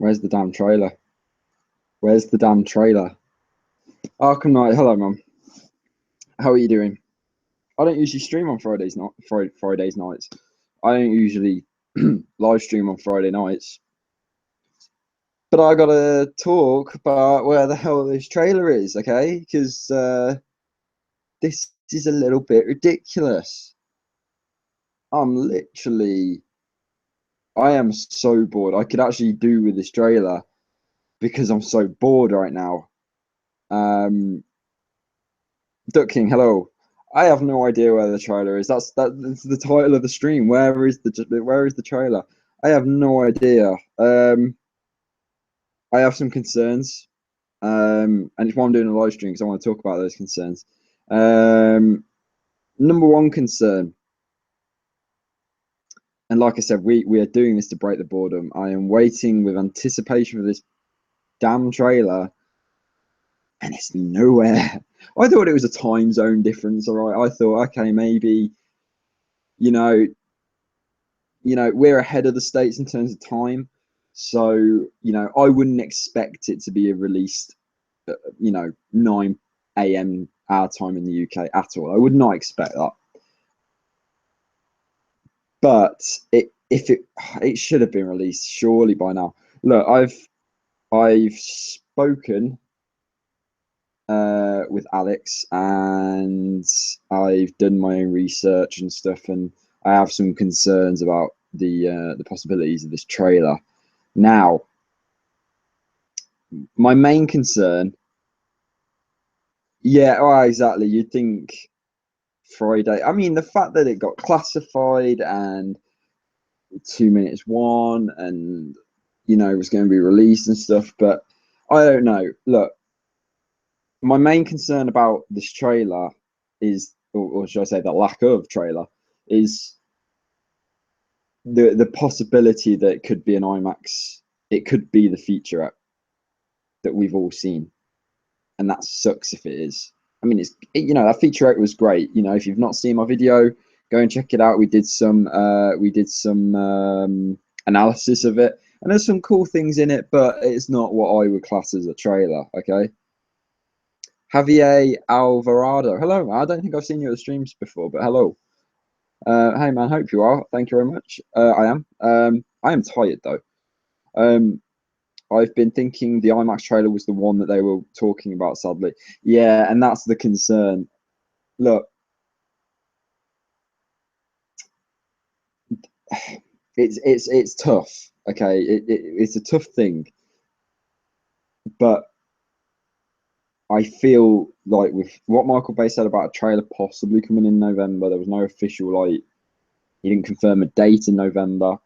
Where's the damn trailer? Where's the damn trailer? Arkham Knight, hello, Mum. How are you doing? I don't usually stream on Fridays nights. I don't usually live stream on Friday nights. But I gotta talk about where the hell this trailer is, okay? Because this is a little bit ridiculous. I am so bored. I could actually do with this trailer because I'm so bored right now. Duck King, hello. I have no idea where the trailer is. That's the title of the stream. Where is the trailer? I have no idea. I have some concerns. And it's why I'm doing a live stream because I want to talk about those concerns. Number one concern, and like I said, we are doing this to break the boredom. I am waiting with anticipation for this damn trailer, and it's nowhere. I thought it was a time zone difference. All right, I thought, okay, maybe, you know, we're ahead of the States in terms of time, so I wouldn't expect it to be released, 9 a.m. our time in the UK at all. I would not expect that. But it should have been released surely by now. Look, I've spoken with Alex, and I've done my own research and stuff, and I have some concerns about the possibilities of this trailer. Now, my main concern, yeah, oh, exactly. You'd think Friday. I mean, the fact that it got classified and 2 minutes 1, and it was going to be released and stuff, but I don't know. Look, my main concern about this trailer is, or should I say, the lack of trailer, is the possibility that it could be an IMAX. It could be the featurette that we've all seen, and that sucks if it is. I mean, that featurette was great. If you've not seen my video, go and check it out. We did some analysis of it, and there's some cool things in it, but it's not what I would class as a trailer. Okay. Javier Alvarado, hello. I don't think I've seen you at the streams before, but hello. Hey man, hope you are. Thank you very much. I am. I am tired though. I've been thinking the IMAX trailer was the one that they were talking about, sadly. Yeah, and that's the concern. Look, it's tough. Okay, it's a tough thing, but I feel like with what Michael Bay said about a trailer possibly coming in November, there was no official, he didn't confirm a date in November. And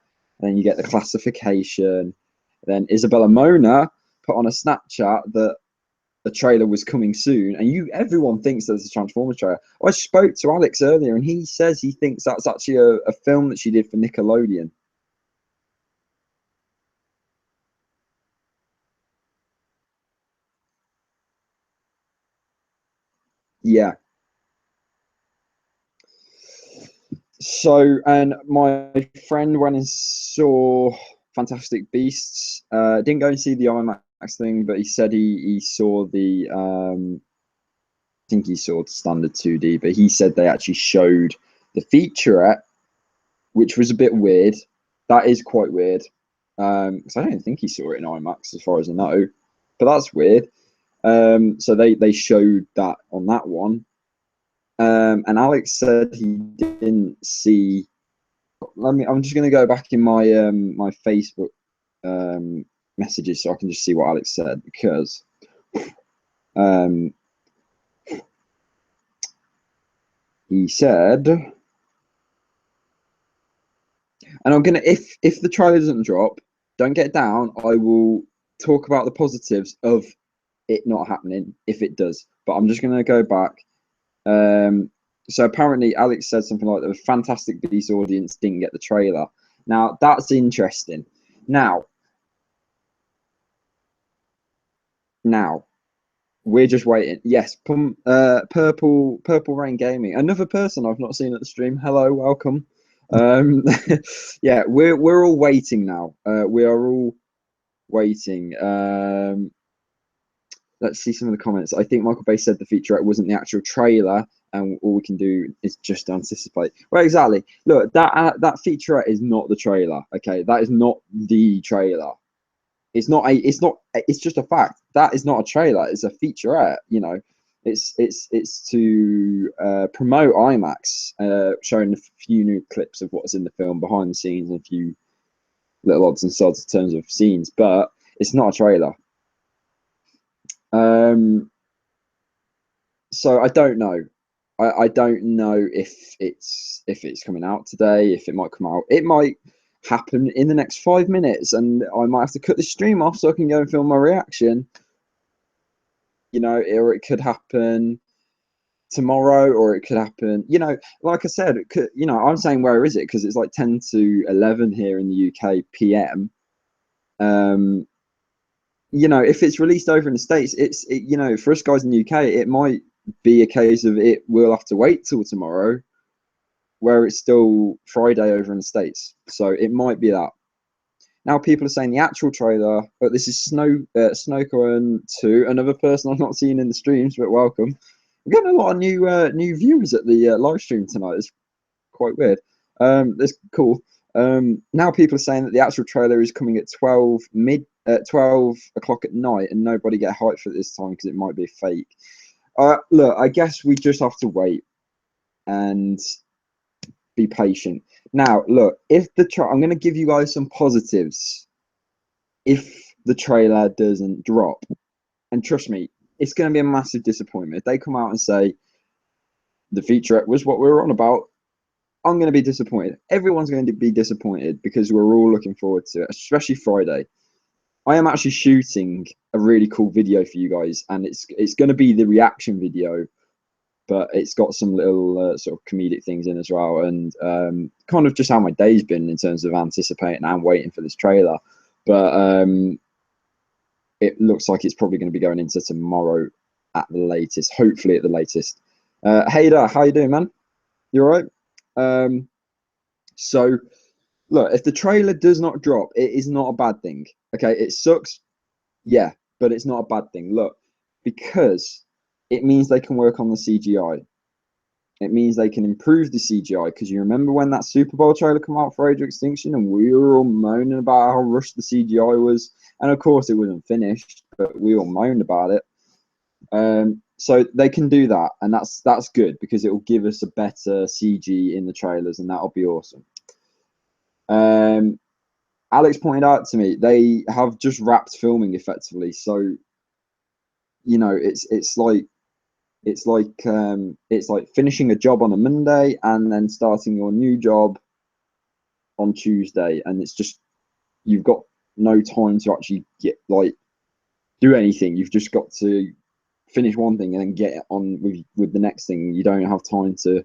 then you get the classification. Then Isabella Mona put on a Snapchat that the trailer was coming soon, and everyone thinks that it's a Transformers trailer. I spoke to Alex earlier, and he says he thinks that's actually a film that she did for Nickelodeon. Yeah. So, and my friend went and saw Fantastic Beasts. Didn't go and see the IMAX thing, but he said he saw the I think he saw the standard 2D, but he said they actually showed the featurette, which was a bit weird. That is quite weird. Because I don't think he saw it in IMAX as far as I know. But that's weird. So they showed that on that one. And Alex said he didn't see. I'm just going to go back in my my Facebook messages so I can just see what Alex said, because he said, and I'm gonna, if the trailer doesn't drop, don't get down. I will talk about the positives of it not happening if it does. But I'm just gonna go back. So apparently Alex said something like the Fantastic Beasts audience didn't get the trailer. Now that's interesting. Now we're just waiting. Yes, Purple Rain Gaming, another person I've not seen at the stream. Hello, welcome. Yeah, we're all waiting now. We are all waiting. Let's see some of the comments. I think Michael Bay said the featurette wasn't the actual trailer, and all we can do is just anticipate. Well, exactly. Look, that featurette is not the trailer. Okay, that is not the trailer. It's not a. It's not. It's just a fact. That is not a trailer. It's a featurette. You know, it's to promote IMAX, showing a few new clips of what's in the film behind the scenes and a few little odds and sods in terms of scenes, but it's not a trailer. So I don't know. I don't know if it's coming out today, if it might come out. It might happen in the next 5 minutes, and I might have to cut the stream off so I can go and film my reaction. You know, or it could happen tomorrow, or it could happen. You know, like I said, it could. You know, I'm saying where is it because it's like 10 to 11 here in the UK PM. You know, if it's released over in the States, you know, for us guys in the UK, it might be a case of it will have to wait till tomorrow, where it's still Friday over in the States. So it might be that. Now people are saying the actual trailer, but this is Snowcorn 2, another person I've not seen in the streams, but welcome. We're getting a lot of new viewers at the live stream tonight. It's quite weird. It's cool. Now people are saying that the actual trailer is coming at 12 o'clock at night, and nobody get hyped for it this time because it might be fake. Look, I guess we just have to wait and be patient. Now, look, if I'm going to give you guys some positives. If the trailer doesn't drop, and trust me, it's going to be a massive disappointment. If they come out and say the featurette was what we were on about, I'm going to be disappointed. Everyone's going to be disappointed because we're all looking forward to it, especially Friday. I am actually shooting a really cool video for you guys, and it's going to be the reaction video, but it's got some little sort of comedic things in as well, and kind of just how my day's been in terms of anticipating and waiting for this trailer. But it looks like it's probably going to be going into tomorrow at the latest, hopefully at the latest. Hayder, how you doing, man? You all right? So, look, if the trailer does not drop, it is not a bad thing. Okay, it sucks, yeah, but it's not a bad thing. Look, because it means they can work on the CGI. It means they can improve the CGI, because you remember when that Super Bowl trailer came out for Age of Extinction and we were all moaning about how rushed the CGI was, and of course it wasn't finished, but we all moaned about it. So they can do that, and that's good because it will give us a better CG in the trailers, and that'll be awesome. Alex pointed out to me they have just wrapped filming effectively, so you know it's like finishing a job on a Monday and then starting your new job on Tuesday, and it's just you've got no time to actually do anything. You've just got to finish one thing and then get on with the next thing. You don't have time to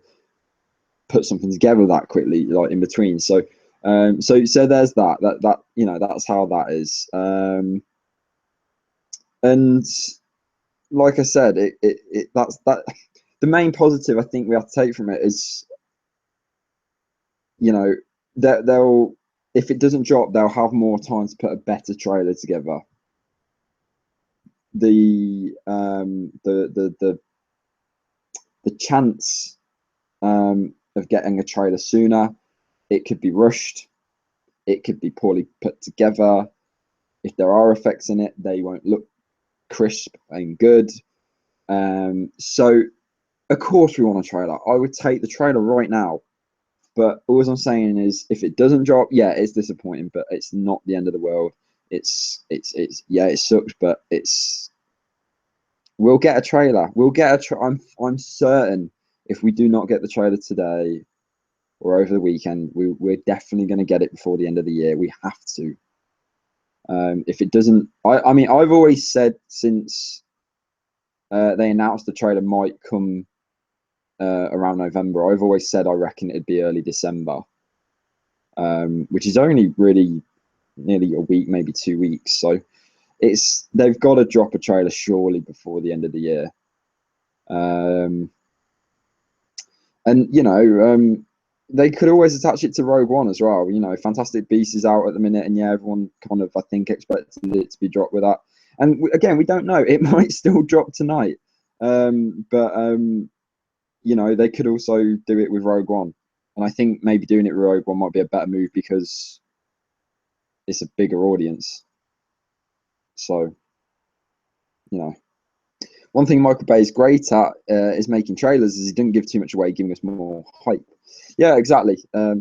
put something together that quickly, like in between. So so there's that you know, that's how that is. And like I said, that's the main positive I think we have to take from it is, you know, that they'll, if it doesn't drop, they'll have more time to put a better trailer together. The chance of getting a trailer sooner, it could be rushed, it could be poorly put together. If there are effects in it, they won't look crisp and good. So of course we want a trailer. I would take the trailer right now, but all I'm saying is if it doesn't drop, yeah, it's disappointing, but it's not the end of the world. It's yeah, it sucks, but we'll get a trailer. We'll get I'm certain if we do not get the trailer today or over the weekend, we're definitely going to get it before the end of the year. We have to. If it doesn't, I mean, I've always said since they announced the trailer might come around November, I've always said I reckon it'd be early December, which is only really nearly a week, maybe 2 weeks. So they've got to drop a trailer surely before the end of the year. And you know, they could always attach it to Rogue One as well. You know, Fantastic Beasts is out at the minute, and yeah, everyone kind of, I think, expected it to be dropped with that. And again, we don't know; it might still drop tonight. But you know, they could also do it with Rogue One, and I think maybe doing it with Rogue One might be a better move because it's a bigger audience. So, you know, one thing Michael Bay is great at is making trailers. Is he didn't give too much away, giving us more hype. Yeah, exactly. I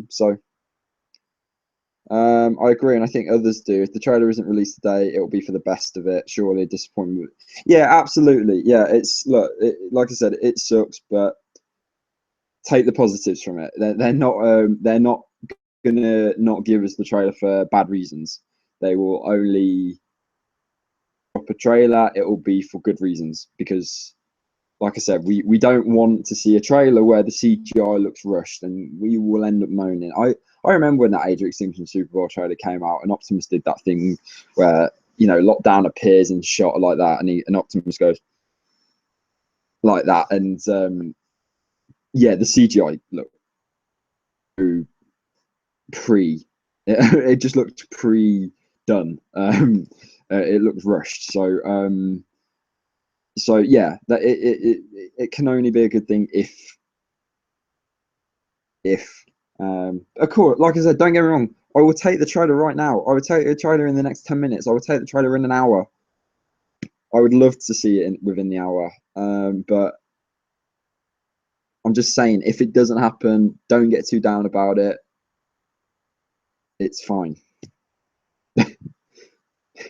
agree, and I think others do. If the trailer isn't released today, it will be for the best of it. Surely a disappointment. Yeah, absolutely. Yeah, like I said, it sucks, but take the positives from it. They're not gonna not give us the trailer for bad reasons. They will only drop a trailer. It will be for good reasons because, like I said, we don't want to see a trailer where the CGI looks rushed, and we will end up moaning. I remember when that Age of Extinction Super Bowl trailer came out, and Optimus did that thing where, you know, Lockdown appears and shot like that, and Optimus goes like that, and yeah, the CGI looked pre. It just looked pre done. It looked rushed. So yeah, that it can only be a good thing if of course, like I said, don't get me wrong, I will take the trailer right now. I would take the trailer in the next 10 minutes. I would take the trailer in an hour. I would love to see it within the hour. But I'm just saying, if it doesn't happen, don't get too down about it. It's fine.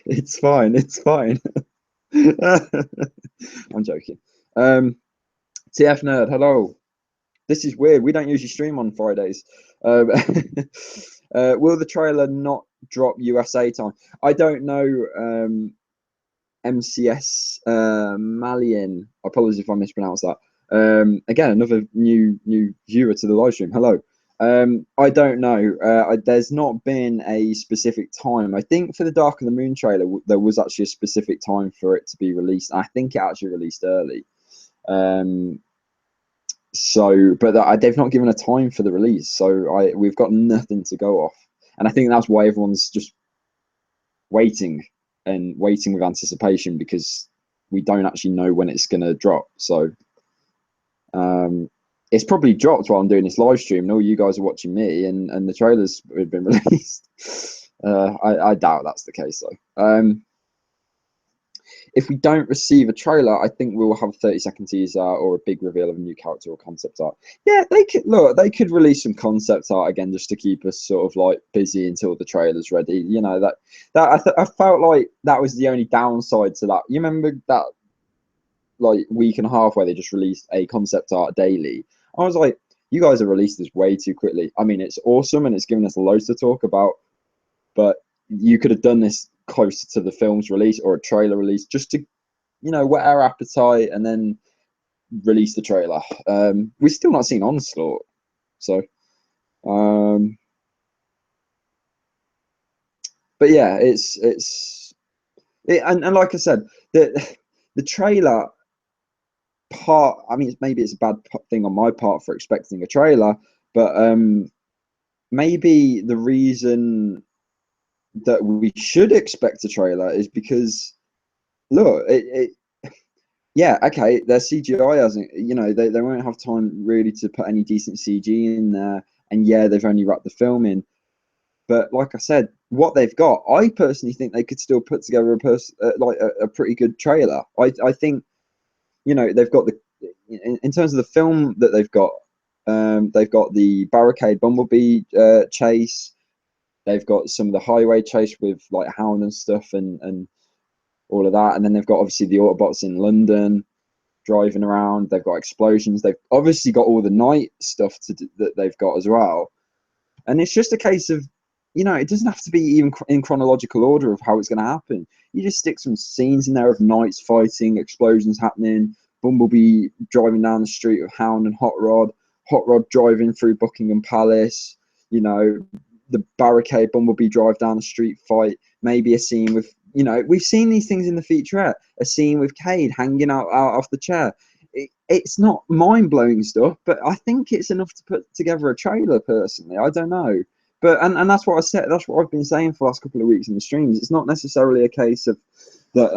It's fine. It's fine. I'm joking. TF Nerd, hello. This is weird. We don't usually stream on Fridays. Will the trailer not drop USA time? I don't know. MCS Malian. Apologies if I mispronounced that. Again, another new viewer to the live stream. Hello. I don't know. There's not been a specific time. I think for the Dark of the Moon trailer, there was actually a specific time for it to be released. I think it actually released early. But they've not given a time for the release, so we've got nothing to go off, and I think that's why everyone's just waiting with anticipation because we don't actually know when it's going to drop. So it's probably dropped while I'm doing this live stream, and all you guys are watching me, and the trailers have been released. I doubt that's the case though. If we don't receive a trailer, I think we will have a 30-second teaser or a big reveal of a new character or concept art. Yeah, they could release some concept art again just to keep us sort of like busy until the trailer's ready. You know, I felt like that was the only downside to that. You remember that like week and a half where they just released a concept art daily? I was like, you guys have released this way too quickly. I mean, it's awesome and it's given us loads to talk about, but you could have done this closer to the film's release or a trailer release just to, you know, whet our appetite and then release the trailer. We've still not seen Onslaught, so but yeah, and like I said, the trailer part, I mean, maybe it's a bad thing on my part for expecting a trailer, but maybe the reason that we should expect a trailer is because look, yeah, okay, their CGI hasn't, you know, they won't have time really to put any decent CG in there, and yeah, they've only wrapped the film in. But like I said, what they've got, I personally think they could still put together a pretty good trailer. I think, you know, they've got in terms of the film that they've got the barricade bumblebee chase. They've got some of the highway chase with like Hound and stuff and all of that, and then they've got obviously the Autobots in London driving around. They've got explosions. They've obviously got all the night stuff that they've got as well. And it's just a case of, you know, it doesn't have to be even in chronological order of how it's going to happen. You just stick some scenes in there of knights fighting, explosions happening, Bumblebee driving down the street with Hound and Hot Rod driving through Buckingham Palace, you know, the barricade Bumblebee drive down the street fight, maybe a scene with, you know, we've seen these things in the featurette, a scene with Cade hanging out off the chair. it's not mind-blowing stuff, but I think it's enough to put together a trailer. Personally, I don't know, but and that's what I said. That's what I've been saying for the last couple of weeks in the streams. It's not necessarily a case of that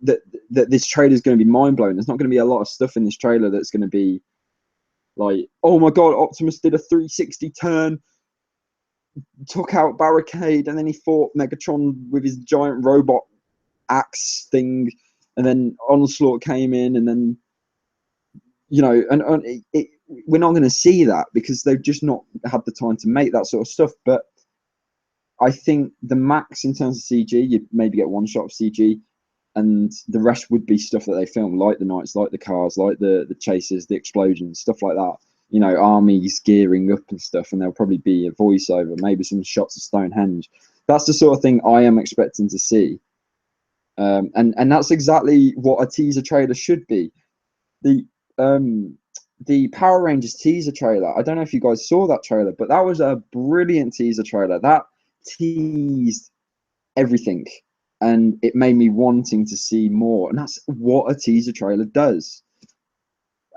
that this trailer is going to be mind-blowing. There's not going to be a lot of stuff in this trailer that's going to be like, oh my god, Optimus did a 360 turn, took out Barricade, and then he fought Megatron with his giant robot axe thing, and then Onslaught came in, and then, you know, and we're not going to see that because they've just not had the time to make that sort of stuff. But I think the max in terms of CG, you'd maybe get one shot of CG, and the rest would be stuff that they film, like the knights, like the cars, like the chases, the explosions, stuff like that. You know, armies gearing up and stuff, and there'll probably be a voiceover, maybe some shots of Stonehenge. That's the sort of thing I am expecting to see. And that's exactly what a teaser trailer should be. The Power Rangers teaser trailer, I don't know if you guys saw that trailer, but that was a brilliant teaser trailer. That teased everything, and it made me wanting to see more. And that's what a teaser trailer does.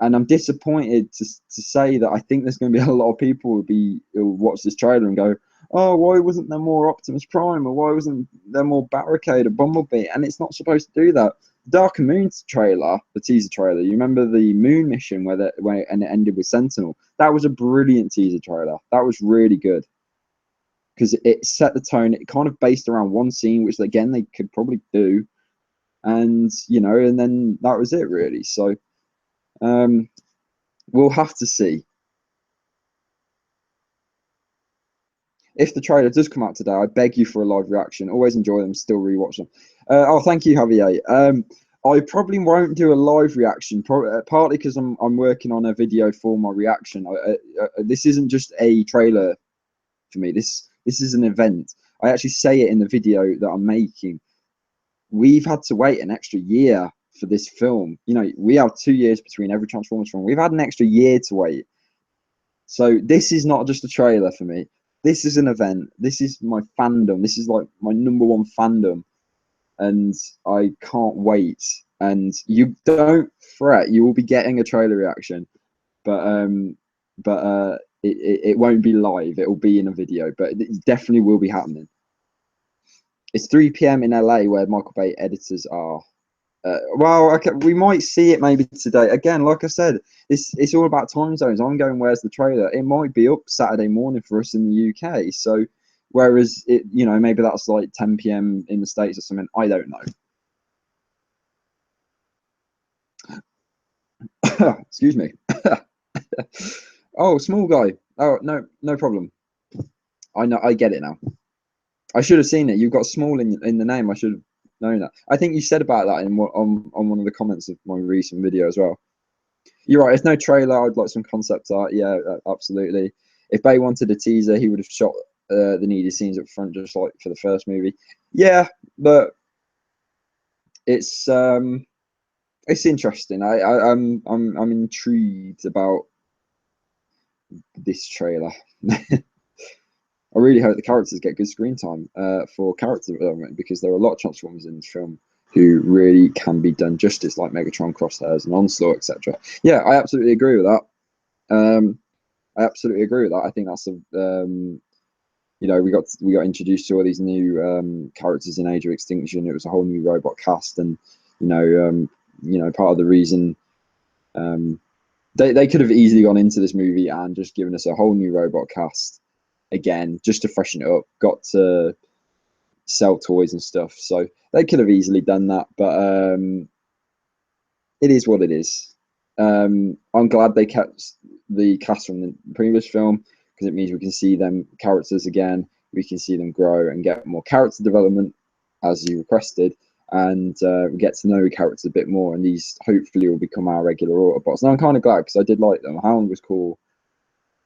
And I'm disappointed to say that I think there's going to be a lot of people who'll watch this trailer and go, oh, why wasn't there more Optimus Prime, or why wasn't there more Barricade or Bumblebee? And it's not supposed to do that. The Dark and Moon trailer, the teaser trailer, you remember the Moon mission where it ended with Sentinel? That was a brilliant teaser trailer. That was really good because it set the tone. It kind of based around one scene, which again they could probably do, and you know, and then that was it really. So we'll have to see. If the trailer does come out today, I beg you for a live reaction. Always enjoy them, still rewatch them. Oh, thank you, Javier. I probably won't do a live reaction, partly because I'm working on a video for my reaction. This isn't just a trailer for me. This is an event. I actually say it in the video that I'm making. We've had to wait an extra year for this film. You know, we have 2 years between every Transformers film. We've had an extra year to wait. So this is not just a trailer for me. This is an event. This is my fandom. This is like my number 1 fandom, and I can't wait. And you don't fret, you will be getting a trailer reaction, but it won't be live. It will be in a video, but it definitely will be happening. It's 3 p.m. in LA where Michael Bay editors are. Well, okay, we might see it maybe today. Again, like I said, it's all about time zones. I'm going, where's the trailer? It might be up Saturday morning for us in the UK. So, whereas it, you know, maybe that's like 10 p.m. in the States or something. I don't know. Excuse me. Oh, small guy. Oh, no problem. I know. I get it now. I should have seen it. You've got small in the name. I should have known that. I think you said about that on one of the comments of my recent video as well. You're right. It's no trailer. I'd like some concept art. Yeah, absolutely. If Bay wanted a teaser, he would have shot the needed scenes up front, just like for the first movie. Yeah, but it's interesting. I'm intrigued about this trailer. I really hope the characters get good screen time for character development, because there are a lot of Transformers in this film who really can be done justice, like Megatron, Crosshairs, and Onslaught, etc. Yeah, I absolutely agree with that. I absolutely agree with that. I think that's you know, we got introduced to all these new characters in Age of Extinction. It was a whole new robot cast, and you know, part of the reason they could have easily gone into this movie and just given us a whole new robot cast again, just to freshen it up. Got to sell toys and stuff, so they could have easily done that, but it is what it is. I'm glad they kept the cast from the previous film, because it means we can see them characters again. We can see them grow and get more character development as you requested, and we get to know characters a bit more, and these hopefully will become our regular Autobots. And I'm kind of glad, because I did like them. Hound was cool,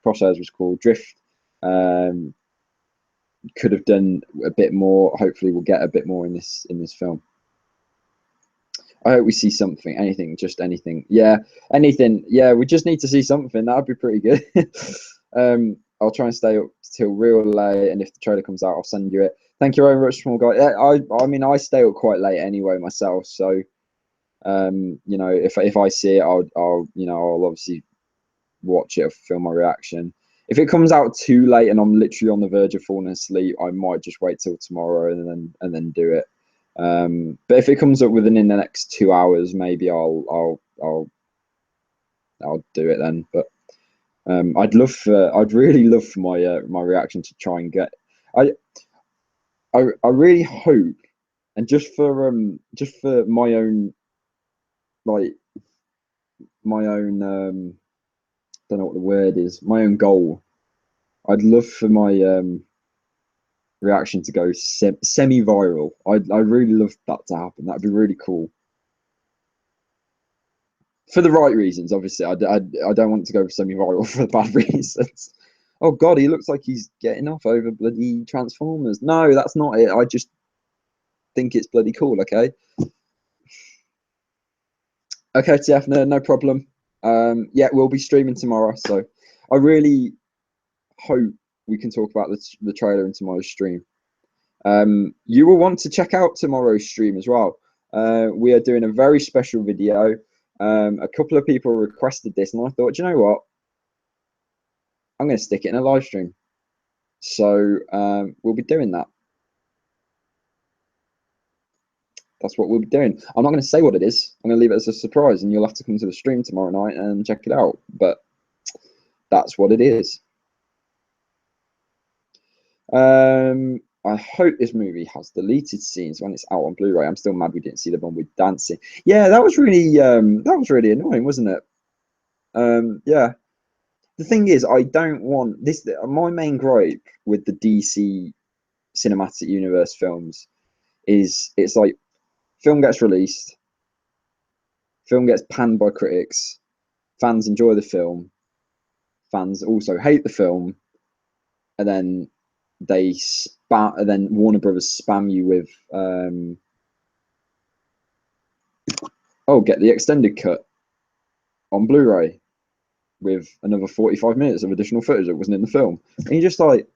Crosshairs was cool, Drift could have done a bit more. Hopefully we'll get a bit more in this film. I hope we see something, anything, just anything. Yeah, anything. Yeah, we just need to see something. That would be pretty good. I'll try and stay up till real late, and if the trailer comes out, I'll send you it. Thank you very much, small guy. Yeah, I mean, I stay up quite late anyway myself, so You know, if I see it, I'll obviously watch it, film my reaction. If it comes out too late and I'm literally on the verge of falling asleep, I might just wait till tomorrow and then do it. But if it comes up within the next 2 hours, maybe I'll do it then. But I'd really love for my reaction to try and get. I I really hope, and just for my own, like my own don't know what the word is, my own goal. I'd love for my reaction to go semi-viral. I really love that to happen. That'd be really cool. For the right reasons, obviously. I don't want to go semi-viral for the bad reasons. Oh God, he looks like he's getting off over bloody Transformers. No, that's not it. I just think it's bloody cool. Okay. Okay, TF, no problem. Yeah, we'll be streaming tomorrow, so I really hope we can talk about the trailer in tomorrow's stream. You will want to check out tomorrow's stream as well. We are doing a very special video. A couple of people requested this, and I thought, you know what? I'm going to stick it in a live stream. So we'll be doing that. That's what we'll be doing. I'm not going to say what it is. I'm going to leave it as a surprise, and you'll have to come to the stream tomorrow night and check it out. But that's what it is. I hope this movie has deleted scenes when it's out on Blu-ray. I'm still mad we didn't see the one with dancing. Yeah, that was really annoying, wasn't it? Yeah. The thing is, I don't want this. My main gripe with the DC cinematic universe films is it's like film gets released, film gets panned by critics, fans enjoy the film, fans also hate the film, and then they spam, and then Warner Brothers spam you with oh, get the extended cut on Blu-ray with another 45 minutes of additional footage that wasn't in the film. And you're just like,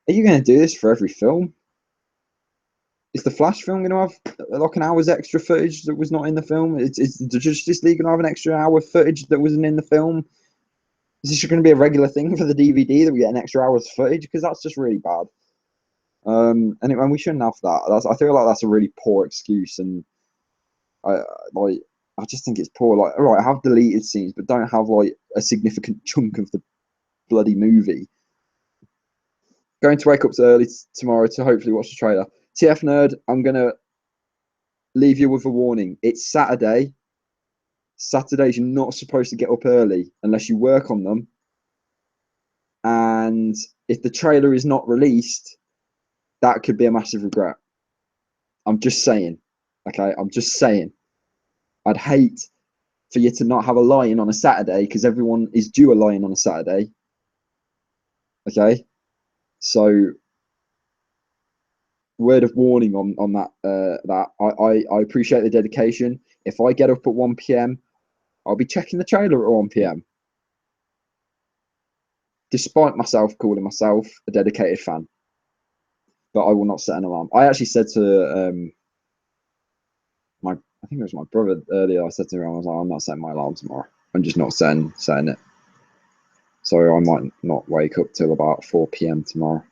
are you going to do this for every film? Is the Flash film going to have like an hour's extra footage that was not in the film? Is the Justice League going to have an extra hour footage that wasn't in the film? Is this going to be a regular thing for the DVD that we get an extra hour's footage? Because that's just really bad. And we shouldn't have that. I feel like that's a really poor excuse, and I just think it's poor. Like, all right, have deleted scenes, but don't have like a significant chunk of the bloody movie. Going to wake up early tomorrow to hopefully watch the trailer. TF Nerd, I'm gonna leave you with a warning. It's Saturday. Saturdays you're not supposed to get up early unless you work on them. And if the trailer is not released, that could be a massive regret. I'm just saying. Okay, I'm just saying. I'd hate for you to not have a lie-in on a Saturday because everyone is due a lie-in on a Saturday. Okay, so word of warning on that. I appreciate the dedication. If I get up at 1 p.m., I'll be checking the trailer at 1 p.m. Despite myself calling myself a dedicated fan, but I will not set an alarm. I actually said to I think it was my brother earlier. I said to him, I was like, I'm not setting my alarm tomorrow. I'm just not setting it. So I might not wake up till about 4 p.m. tomorrow.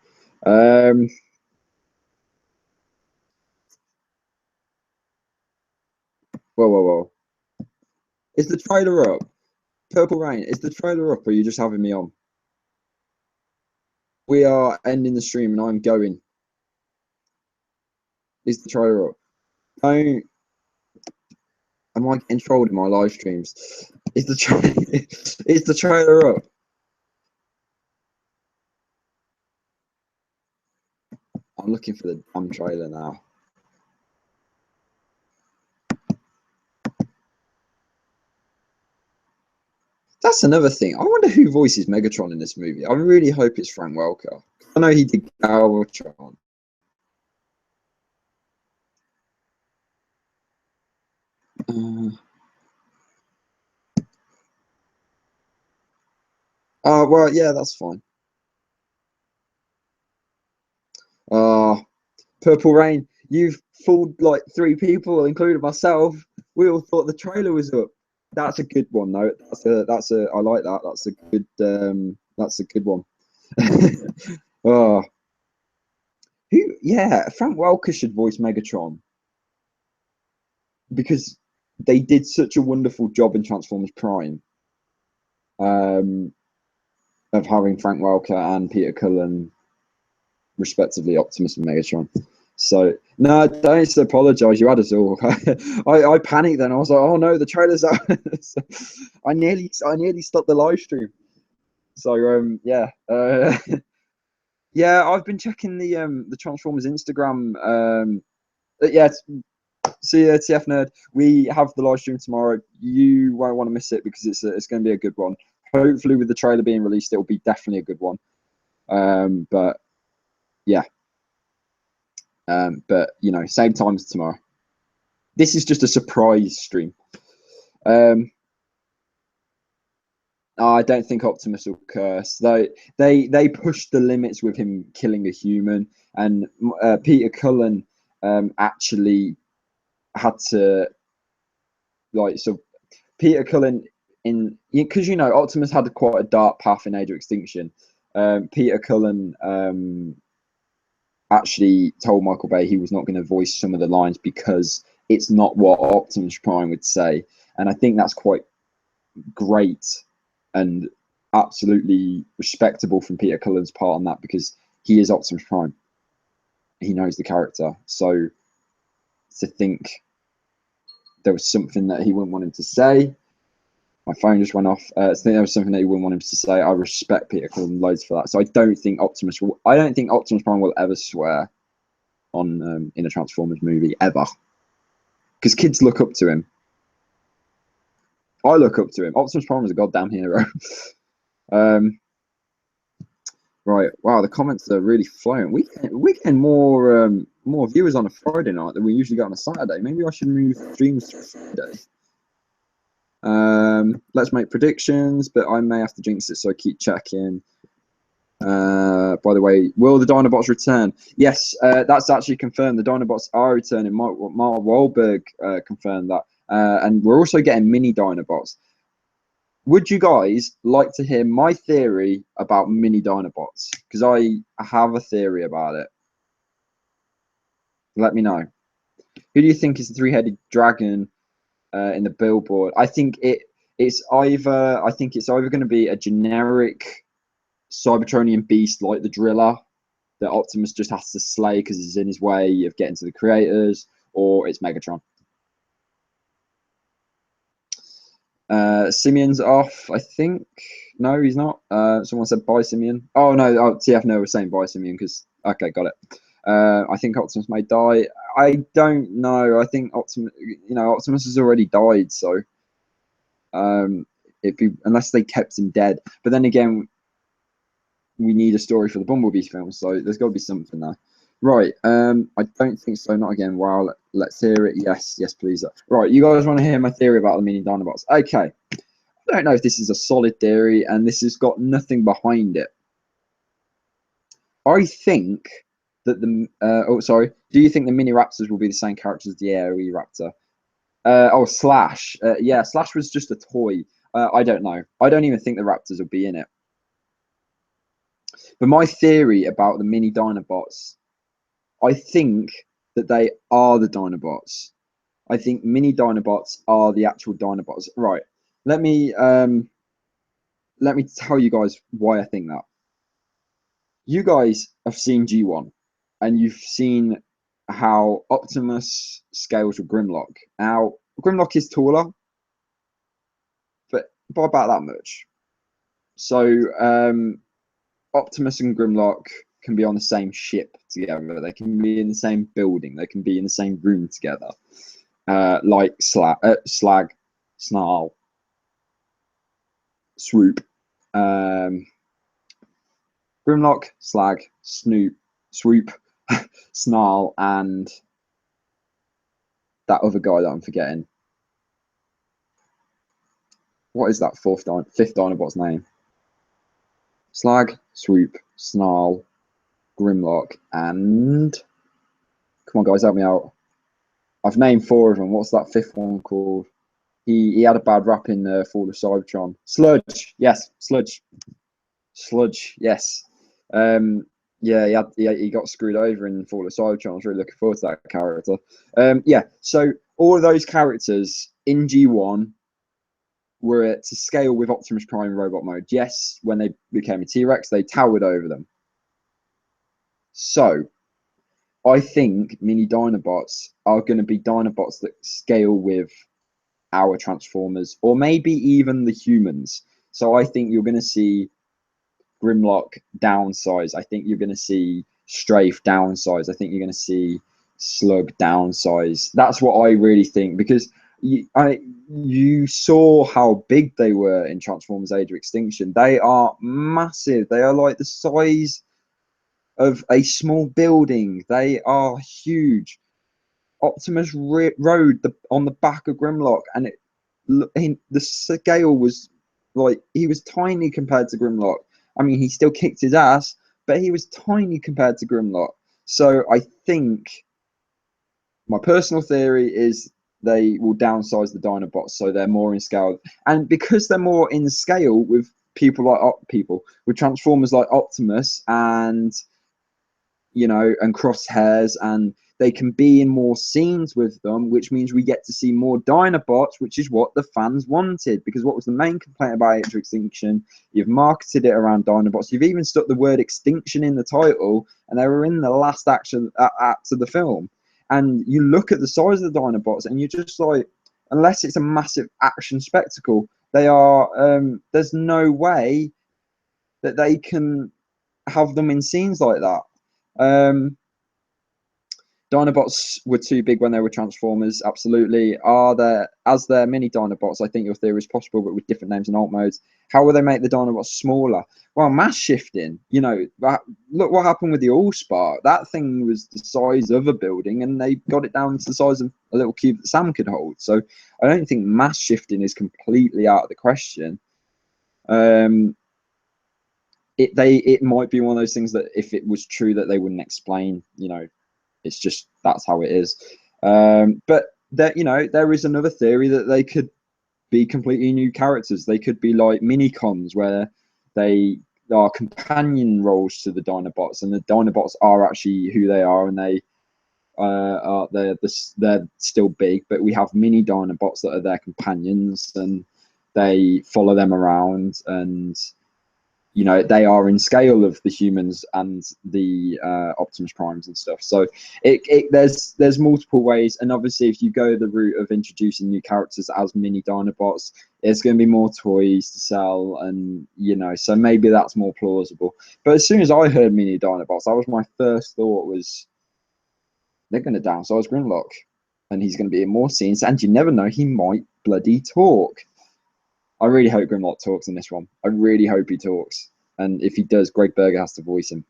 Whoa. Is the trailer up? Purple Rain, is the trailer up or are you just having me on? We are ending the stream and I'm going. Is the trailer up? Don't. Am I getting trolled in my live streams? Is the trailer up? I'm looking for the damn trailer now. That's another thing. I wonder who voices Megatron in this movie. I really hope it's Frank Welker. I know he did Galvatron. Well, yeah, that's fine. Purple Rain, you've fooled like 3 people, including myself. We all thought the trailer was up. That's a good one though. That's a I like that. That's a good one. Oh, who? Yeah, Frank Welker should voice Megatron because they did such a wonderful job in Transformers Prime, um, of having Frank Welker and Peter Cullen, respectively, Optimus and Megatron. So no, don't apologise. You had us all. I panicked then. I was like, oh no, the trailer's out. So I nearly stopped the live stream. So yeah, yeah. I've been checking the Transformers Instagram. Yeah, see you, TF Nerd. We have the live stream tomorrow. You won't want to miss it because it's going to be a good one. Hopefully, with the trailer being released, it will be definitely a good one. But yeah. But you know, same time as tomorrow. This is just a surprise stream. I don't think Optimus will curse. They pushed the limits with him killing a human, and Peter Cullen actually had to like so. Peter Cullen in because you know Optimus had quite a dark path in Age of Extinction. Peter Cullen actually told Michael Bay he was not going to voice some of the lines because it's not what Optimus Prime would say, and I think that's quite great and absolutely respectable from Peter Cullen's part on that because he is Optimus Prime. He knows the character, so to think there was something that he wouldn't want him to say. My phone just went off. I think there was something that he wouldn't want him to say. I respect Peter Cullen loads for that. So I don't think Optimus Prime will ever swear on in a Transformers movie ever, because kids look up to him. I look up to him. Optimus Prime is a goddamn hero. Right. Wow, the comments are really flowing. We're getting more viewers on a Friday night than we usually get on a Saturday. Maybe I should move streams to Friday. Let's make predictions, but I may have to jinx it, so I keep checking. By the way, will the Dinobots return? Yes, that's actually confirmed. The Dinobots are returning. Mark Wahlberg confirmed that, and we're also getting mini Dinobots. Would you guys like to hear my theory about mini Dinobots? Because I have a theory about it. Let me know. Who do you think is the three-headed dragon in the billboard? I think it's either going to be a generic Cybertronian beast like the Driller that Optimus just has to slay because it's in his way of getting to the creators, or it's Megatron. Simeon's off, I think. No, he's not. Someone said bye, Simeon. Oh no, TF no was saying bye, Simeon because okay, got it. I think Optimus may die. I don't know. I think Optimus has already died, so it'd be unless they kept him dead. But then again, we need a story for the Bumblebee film, so there's got to be something there. Right, I don't think so. Not again. Wow, let's hear it. Yes, please. Right, you guys want to hear my theory about the mini Dinobots? Okay. I don't know if this is a solid theory, and this has got nothing behind it. I think that do you think the mini Raptors will be the same characters as the AOE Raptor? Slash. Yeah, Slash was just a toy. I don't know. I don't even think the Raptors will be in it. But my theory about the mini Dinobots, I think that they are the Dinobots. I think mini Dinobots are the actual Dinobots. Right. Let me tell you guys why I think that. You guys have seen G1, and you've seen how Optimus scales with Grimlock. Now, Grimlock is taller, but by about that much. So Optimus and Grimlock can be on the same ship together. They can be in the same building. They can be in the same room together. Like Slag, Snarl, Swoop, Grimlock, Slag, Swoop, Snarl, and that other guy that I'm forgetting. What is that fifth Dinobot's name? Slag, Swoop, Snarl, Grimlock, and come on, guys, help me out. I've named 4 of them. What's that 5th one called? He had a bad rap in Fall of Cybertron. Sludge, yes, Sludge, yes. Yeah, he got screwed over in Fall of Cybertron. I was really looking forward to that character. Yeah, so all of those characters in G1 were to scale with Optimus Prime robot mode. Yes, when they became a T-Rex, they towered over them. So I think mini Dinobots are going to be Dinobots that scale with our Transformers, or maybe even the humans. So I think you're going to see Grimlock downsize. I think you're going to see Strafe downsize. I think you're going to see Slug downsize. That's what I really think, because you saw how big they were in Transformers Age of Extinction. They are massive. They are like the size of a small building. They are huge. Optimus rode on the back of Grimlock, and the scale was like, he was tiny compared to Grimlock. I mean, he still kicked his ass, but he was tiny compared to Grimlock. So I think my personal theory is they will downsize the Dinobots so they're more in scale, and because they're more in scale with people with Transformers like Optimus and and Crosshairs, and they can be in more scenes with them, which means we get to see more Dinobots, which is what the fans wanted. Because what was the main complaint about Age of Extinction? You've marketed it around Dinobots. You've even stuck the word extinction in the title, and they were in the last act of the film. And you look at the size of the Dinobots, and you're just like, unless it's a massive action spectacle, they are. There's no way that they can have them in scenes like that. Dinobots were too big when they were Transformers. Absolutely. As they're mini Dinobots? I think your theory is possible, but with different names and alt modes. How will they make the Dinobots smaller? Well, mass shifting. Look what happened with the Allspark. That thing was the size of a building, and they got it down to the size of a little cube that Sam could hold. So I don't think mass shifting is completely out of the question. It might be one of those things that if it was true that they wouldn't explain. It's just, that's how it is. But there is another theory that they could be completely new characters. They could be like mini-cons where they are companion roles to the Dinobots, and the Dinobots are actually who they are, and they're still big, but we have mini Dinobots that are their companions, and they follow them around, and they are in scale of the humans and the Optimus Primes and stuff. So there's multiple ways, and obviously if you go the route of introducing new characters as mini Dinobots, there's going to be more toys to sell, and so maybe that's more plausible. But as soon as I heard mini Dinobots, that was my first thought, was they're going to downsize Grimlock, and he's going to be in more scenes, and you never know, he might bloody talk. I really hope Grimlock talks in this one. I really hope he talks. And if he does, Greg Berger has to voice him.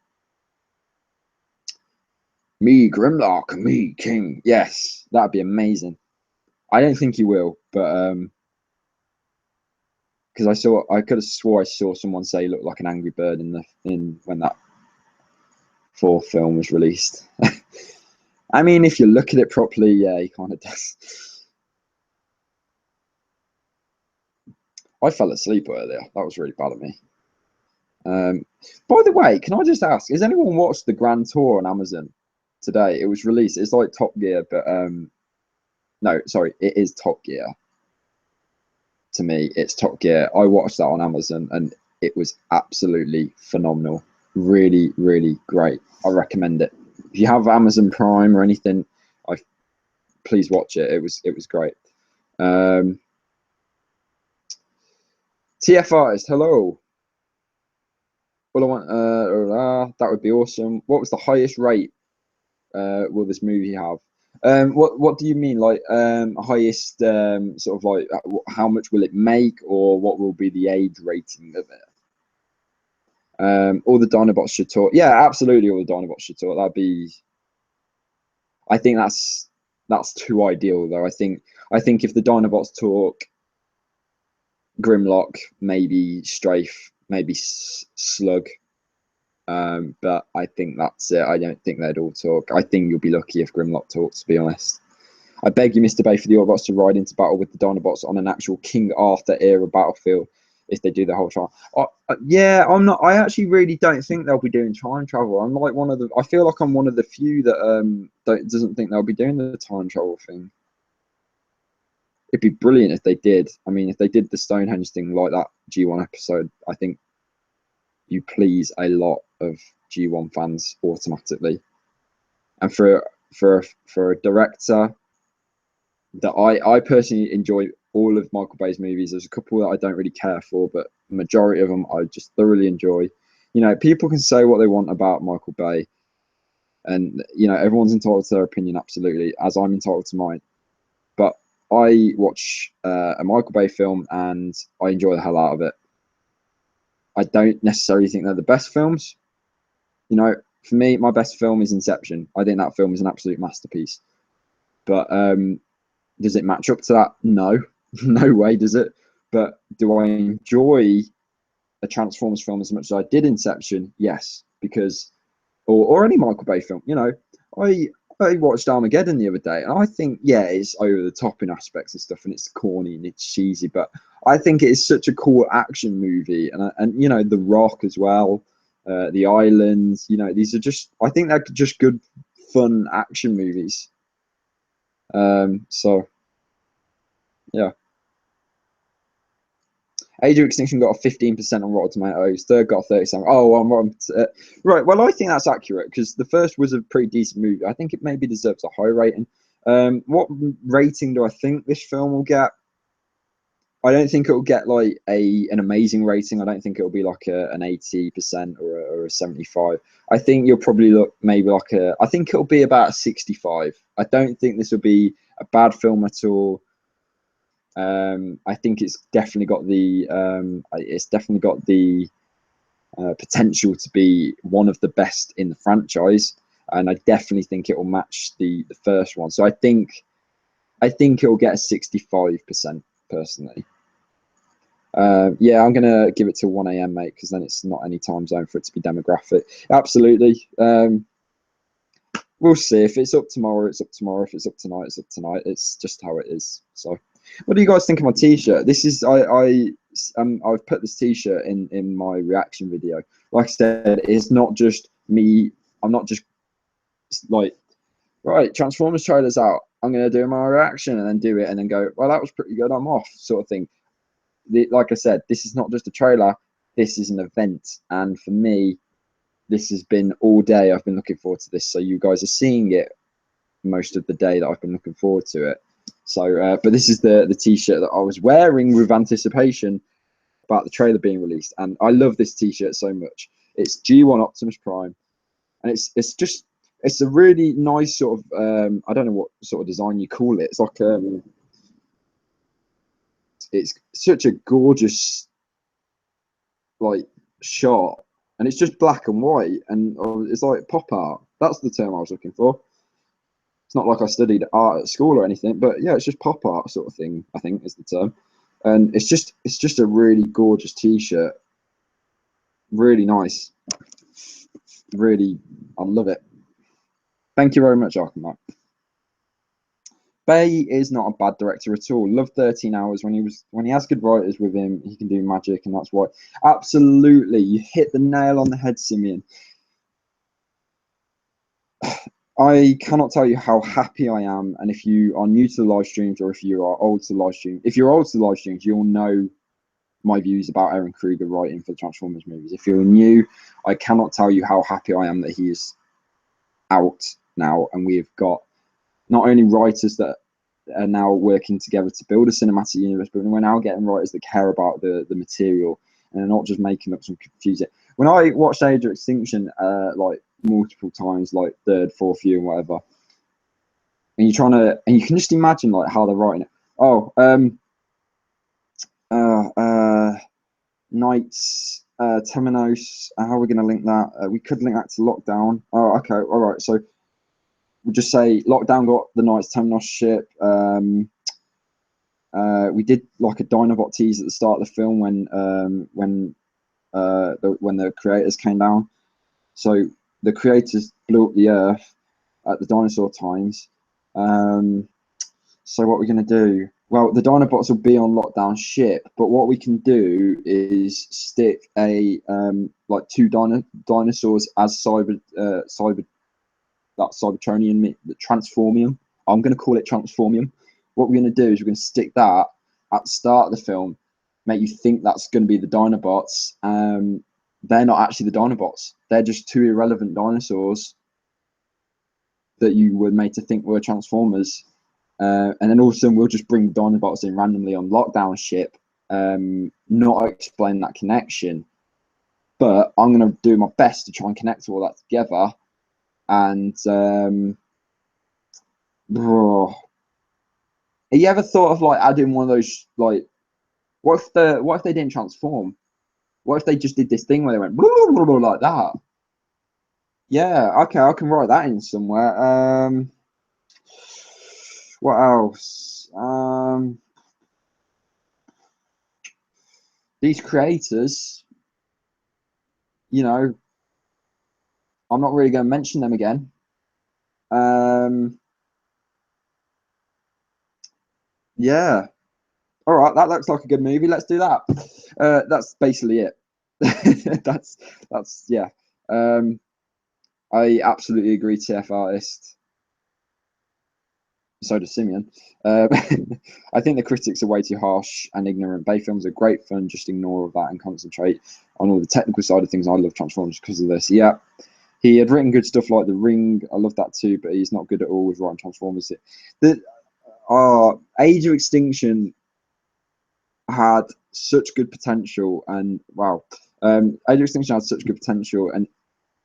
Me, Grimlock, me, King. Yes, that'd be amazing. I don't think he will, but because I could have swore I saw someone say he looked like an angry bird when that 4th film was released. I mean, if you look at it properly, yeah, he kind of does. I fell asleep earlier. That was really bad of me. By the way, can I just ask, has anyone watched the Grand Tour on Amazon today? It was released. It's like Top Gear, but no, sorry, it is Top Gear. To me, it's Top Gear. I watched that on Amazon, and it was absolutely phenomenal. Really, really great. I recommend it. If you have Amazon Prime or anything, please watch it. It was great. TF Artist, hello. Well, I want that would be awesome. What was the highest rate will this movie have? What do you mean, like highest sort of like how much will it make, or what will be the age rating of it? All the Dinobots should talk. Yeah, absolutely, all the Dinobots should talk. That'd be. I think that's too ideal, though. I think if the Dinobots talk, Grimlock, maybe Strafe, maybe Slug. But I think that's it. I don't think they'd all talk. I think you'll be lucky if Grimlock talks, to be honest. I beg you, Mr. Bay, for the Autobots to ride into battle with the Dinobots on an actual King Arthur era battlefield if they do the whole time. Yeah, I'm not. I actually really don't think they'll be doing time travel. I'm like one of the. I feel like I'm one of the few that doesn't think they'll be doing the time travel thing. It'd be brilliant if they did. I mean, if they did the Stonehenge thing like that G1 episode, I think you please a lot of G1 fans automatically. And for a director that I personally enjoy all of Michael Bay's movies. There's a couple that I don't really care for, but the majority of them I just thoroughly enjoy. You know, people can say what they want about Michael Bay, and you know everyone's entitled to their opinion, absolutely, as I'm entitled to mine. But I watch a Michael Bay film and I enjoy the hell out of it. I don't necessarily think they're the best films. You know, for me, my best film is Inception. I think that film is an absolute masterpiece. But does it match up to that? No, no way does it. But do I enjoy a Transformers film as much as I did Inception? Yes, because or any Michael Bay film. You know, I watched Armageddon the other day, and I think yeah, it's over the top in aspects and stuff, and it's corny and it's cheesy, but I think it is such a cool action movie, and you know, The Rock as well, The Island. You know, these are just I think they're just good, fun action movies. So yeah. Age of Extinction got a 15% on Rotten Tomatoes. Third got a 37. Oh, I'm wrong. Right. Well, I think that's accurate because the first was a pretty decent movie. I think it maybe deserves a high rating. What rating do I think this film will get? I don't think it'll get like an amazing rating. I don't think it'll be like an 80% or a 75. I think you'll probably look maybe like I think it'll be about a 65. I don't think this will be a bad film at all. I think it's definitely got the potential to be one of the best in the franchise, and I definitely think it will match the first one. So I think it'll get a 65% personally. Yeah, I'm gonna give it to 1 a.m. mate, because then it's not any time zone for it to be demographic. Absolutely. We'll see. If it's up tomorrow, it's up tomorrow. If it's up tonight, it's up tonight. It's just how it is. So, what do you guys think of my t-shirt? This is I've put this t-shirt in my reaction video. Like I said, it's not just me. I'm not just like, right, Transformers trailer's out, I'm gonna do my reaction and then do it and then go, well, that was pretty good, I'm off, sort of thing. Like I said, this is not just a trailer. This is an event, and for me, this has been all day. I've been looking forward to this. So you guys are seeing it most of the day that I've been looking forward to it. So, but this is the t-shirt that I was wearing with anticipation about the trailer being released, and I love this t-shirt so much. It's G1 Optimus Prime, and it's a really nice sort of I don't know what sort of design you call it. It's like it's such a gorgeous like shot, and it's just black and white, and it's like pop art. That's the term I was looking for. It's not like I studied art at school or anything, but yeah, it's just pop art sort of thing, I think is the term. And it's just a really gorgeous t-shirt. Really nice. Really, I love it. Thank you very much, Arkham. Bay is not a bad director at all. Love 13 Hours. When he has good writers with him, he can do magic, and that's why. Absolutely, you hit the nail on the head, Simeon. I cannot tell you how happy I am, and if you are new to the live streams or if you are old to the live stream, if you're old to the live streams, you'll know my views about Aaron Kruger writing for the Transformers movies. If you're new, I cannot tell you how happy I am that he is out now, and we've got not only writers that are now working together to build a cinematic universe, but we're now getting writers that care about the material and are not just making up some confusing. When I watched Age of Extinction like multiple times, like third, fourth view and whatever, and you're trying to, and you can just imagine like how they're writing it. Oh, Knights, Temenos. How are we going to link that? We could link that to Lockdown. Oh, okay, all right. So we'll just say Lockdown got the Knights Temenos ship. We did like a Dinobot tease at the start of the film when the creators came down. So the creators blew up the Earth at the dinosaur times. So what we're gonna do? Well, the Dinobots will be on lockdown ship, but what we can do is stick a like two dinosaurs as that Cybertronian, the Transformium. I'm gonna call it Transformium. What we're gonna do is we're gonna stick that at the start of the film, make you think that's gonna be the Dinobots. They're not actually the Dinobots. They're just two irrelevant dinosaurs that you were made to think were Transformers. And then all of a sudden we'll just bring Dinobots in randomly on lockdown ship, not explain that connection. But I'm going to do my best to try and connect all that together. And have you ever thought of like adding one of those, like, what if they didn't transform? What if they just did this thing where they went like that? Yeah, okay, I can write that in somewhere. What else? These creators, you know, I'm not really going to mention them again. Yeah. All right, that looks like a good movie. Let's do that. That's basically it. that's yeah. I absolutely agree. TF artist. So does Simeon. I think the critics are way too harsh and ignorant. Bay films are great fun. Just ignore all that and concentrate on all the technical side of things. I love Transformers because of this. Yeah. He had written good stuff like The Ring. I love that too, but he's not good at all with writing Transformers. The Age of Extinction had such good potential, and wow, Age of Extinction had such good potential, and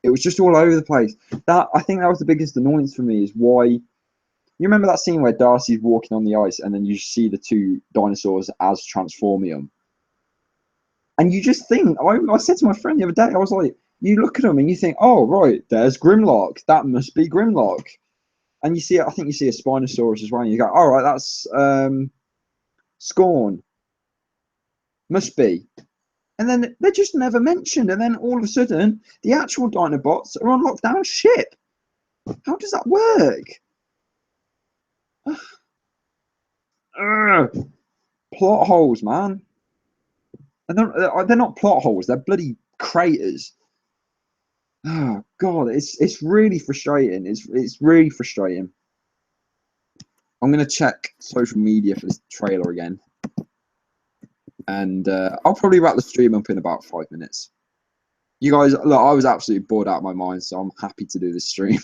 it was just all over the place. That, I think that was the biggest annoyance for me, is why you remember that scene where Darcy's walking on the ice and then you see the two dinosaurs as Transformium, and you just think, I said to my friend the other day, I was like, you look at them and you think, oh right, there's Grimlock, that must be Grimlock, and you see, I think you see a Spinosaurus as well, and you go, all right, that's Scorn, must be. And then they're just never mentioned. And then all of a sudden, the actual Dinobots are on lockdown ship. How does that work? Plot holes, man. And they're not plot holes. They're bloody craters. Oh God, it's really frustrating. It's really frustrating. I'm gonna check social media for this trailer again, and I'll probably wrap the stream up in about 5 minutes. You guys, look, I was absolutely bored out of my mind, so I'm happy to do this stream.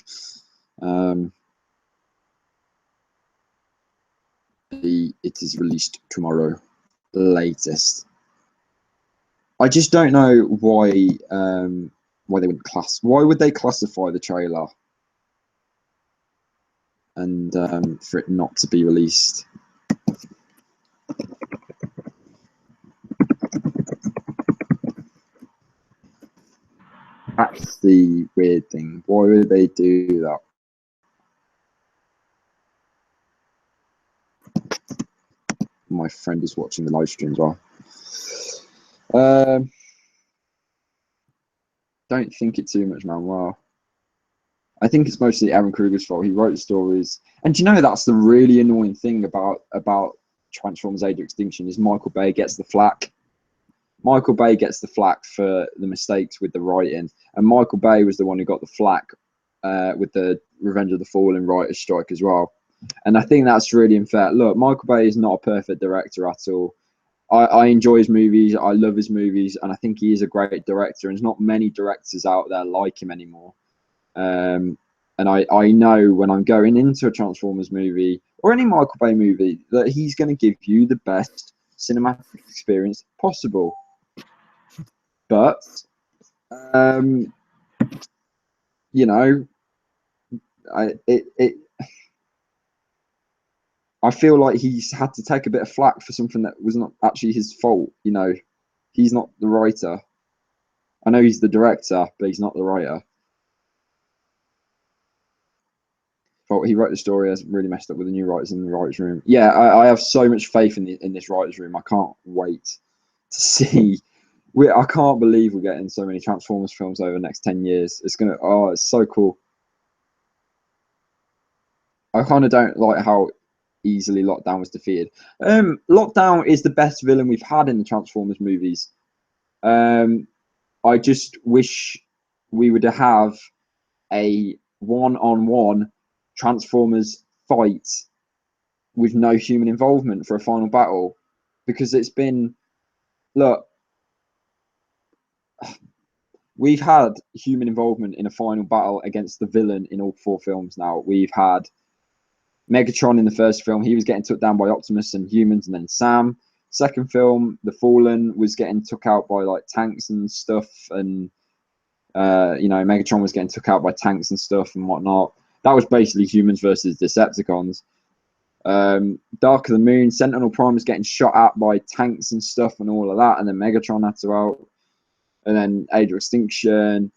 It is released tomorrow, latest. I just don't know why they would why would they classify the trailer and for it not to be released. That's the weird thing. Why would they do that? My friend is watching the live stream as well. Don't think it too much, man. Wow. I think it's mostly Aaron Kruger's fault. He wrote the stories, and you know that's the really annoying thing about Transformers: Age of Extinction is Michael Bay gets the flack. Michael Bay gets the flack for the mistakes with the writing, and Michael Bay was the one who got the flack with the Revenge of the Fallen writers' strike as well. And I think that's really unfair. Look, Michael Bay is not a perfect director at all. I enjoy his movies. I love his movies, and I think he is a great director. And there's not many directors out there like him anymore. And I know when I'm going into a Transformers movie or any Michael Bay movie that he's going to give you the best cinematic experience possible. But you know, I feel like he's had to take a bit of flack for something that was not actually his fault. You know, he's not the writer. I know he's the director, but he's not the writer. But he wrote the story, has really messed up with the new writers in the writers' room. Yeah, I have so much faith in this writers' room. I can't wait to see. I can't believe we're getting so many Transformers films over the next 10 years. It's so cool. I kind of don't like how easily Lockdown was defeated. Lockdown is the best villain we've had in the Transformers movies. I just wish we would have a one-on-one Transformers fight with no human involvement for a final battle, because it's been, look, we've had human involvement in a final battle against the villain in all 4 films now. We've had Megatron in the first film. He was getting took down by Optimus and humans, and then Sam. Second film, The Fallen was getting took out by like tanks and stuff, and you know, Megatron was getting took out by tanks and stuff and whatnot. That was basically humans versus Decepticons. Dark of the Moon, Sentinel Prime was getting shot at by tanks and stuff and all of that, and then Megatron had to out. And then Age of Extinction,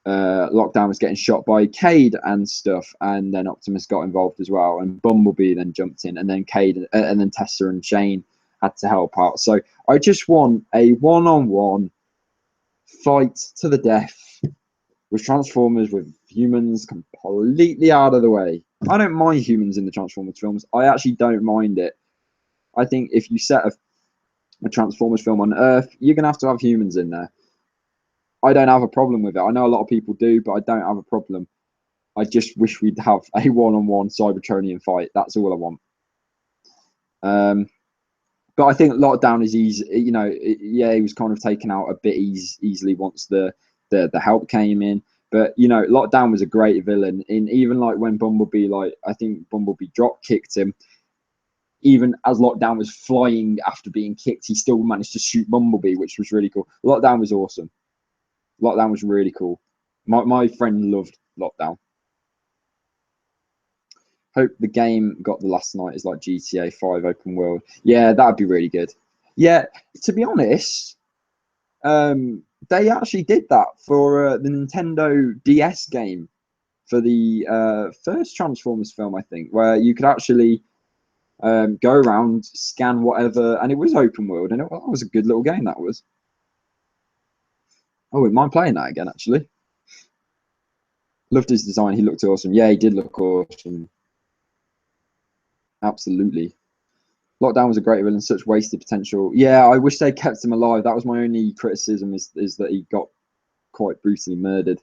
Lockdown was getting shot by Cade and stuff, and then Optimus got involved as well, and Bumblebee then jumped in, and then Cade, and then Tessa and Shane had to help out. So I just want a one-on-one fight to the death with Transformers, with humans completely out of the way. I don't mind humans in the Transformers films. I actually don't mind it. I think if you set a Transformers film on Earth, you're going to have humans in there. I don't have a problem with it. I know a lot of people do, but I don't have a problem. I just wish we'd have a one-on-one Cybertronian fight. That's all I want. But I think Lockdown is easy. You know, yeah, he was kind of taken out a bit easily once the help came in. But you know, Lockdown was a great villain. In even like when Bumblebee, like I think Bumblebee drop kicked him. Even as Lockdown was flying after being kicked, he still managed to shoot Bumblebee, which was really cool. Lockdown was awesome. Lockdown was really cool. My friend loved Lockdown. Hope the game got the last night is like GTA 5 open world. Yeah, that'd be really good. Yeah, to be honest, they actually did that for the Nintendo DS game for the first Transformers film, I think, where you could actually go around, scan whatever, and it was open world, and that was a good little game, that was. Oh, we mind playing that again, actually. Loved his design. He looked awesome. Yeah, he did look awesome. Absolutely. Lockdown was a great villain, such wasted potential. Yeah, I wish they kept him alive. That was my only criticism, is that he got quite brutally murdered.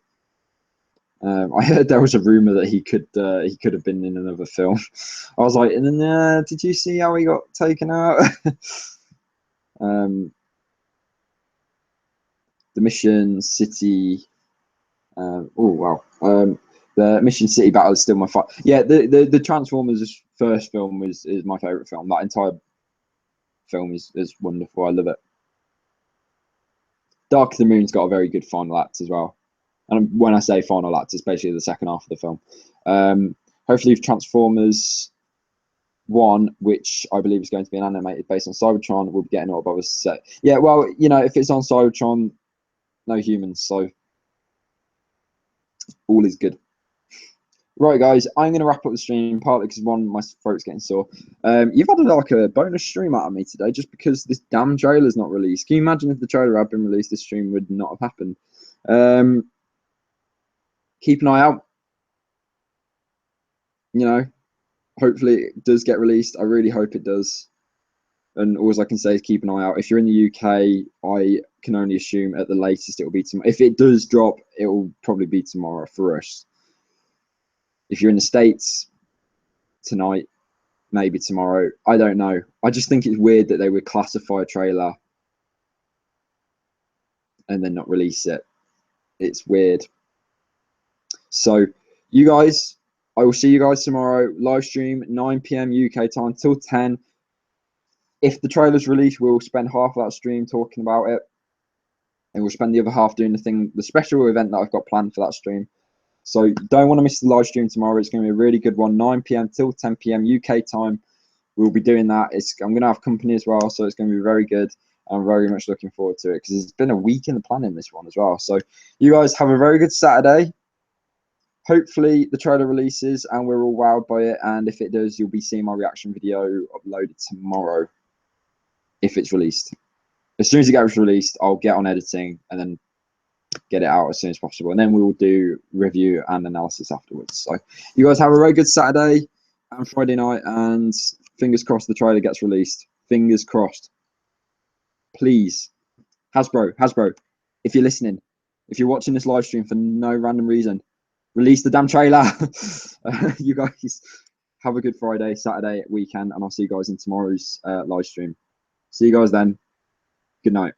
I heard there was a rumor that he could have been in another film. I was like, and then did you see how he got taken out? The Mission City. Oh wow. The Mission City battle is still my favorite. Yeah, the Transformers first film is my favorite film. That entire film is wonderful. I love it. Dark of the Moon's got a very good final act as well. And when I say final act, it's basically the second half of the film. Hopefully, Transformers 1, which I believe is going to be an animated based on Cybertron, we'll be getting all of us set. Yeah, well, you know, if it's on Cybertron, no humans, so all is good. Right, guys, I'm going to wrap up the stream, partly because my throat's getting sore. You've had like a bonus stream out of me today just because this damn trailer's not released. Can you imagine if the trailer had been released, this stream would not have happened? Keep an eye out. You know, hopefully it does get released. I really hope it does. And all I can say is keep an eye out. If you're in the UK, I can only assume at the latest it will be tomorrow. If it does drop, it will probably be tomorrow for us. If you're in the States, tonight, maybe tomorrow. I don't know. I just think it's weird that they would classify a trailer and then not release it. It's weird. So, you guys, I will see you guys tomorrow. Live stream, 9 p.m. UK time till 10. If the trailer's released, we'll spend half of that stream talking about it. And we'll spend the other half doing the special event that I've got planned for that stream. So you don't want to miss the live stream tomorrow. It's going to be a really good one, 9 p.m. till 10 p.m. UK time. We'll be doing that. I'm going to have company as well, so it's going to be very good. I'm very much looking forward to it because it's been a week in the planning, this one as well. So you guys have a very good Saturday. Hopefully the trailer releases and we're all wowed by it. And if it does, you'll be seeing my reaction video uploaded tomorrow if it's released. As soon as it gets released, I'll get on editing and then get it out as soon as possible. And then we will do review and analysis afterwards. So you guys have a very good Saturday and Friday night, and Fingers crossed the trailer gets released. Fingers crossed. Please, Hasbro, if you're listening, if you're watching this live stream for no random reason, release the damn trailer. You guys have a good Friday, Saturday, weekend, and I'll see you guys in tomorrow's live stream. See you guys then. Good night.